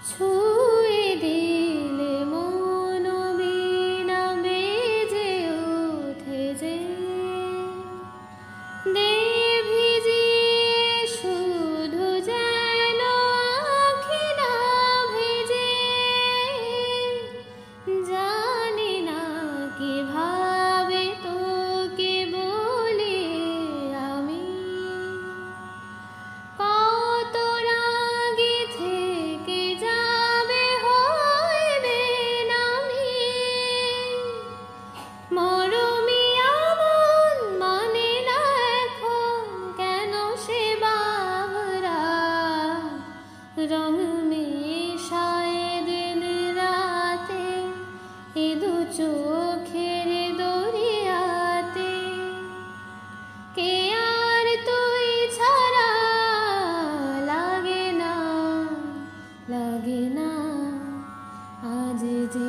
ছুঁয়ে দিলে মন বীণা বেজে ওঠে যে, ভিজিয়ে শুধু যেন আঁখি না ভেজে। জানি না কিভাবে তোকে বলি আমি, কত রাগে থেকে যাবে হইবে নামি। মরমি আমন মানে না এখন কেন সে বাবরা, রং মেশায় দিন রাতে এ দু চোখের দরিয়াতে। কে আর তুই ছাড়া লাগে না, লাগে না আজ যে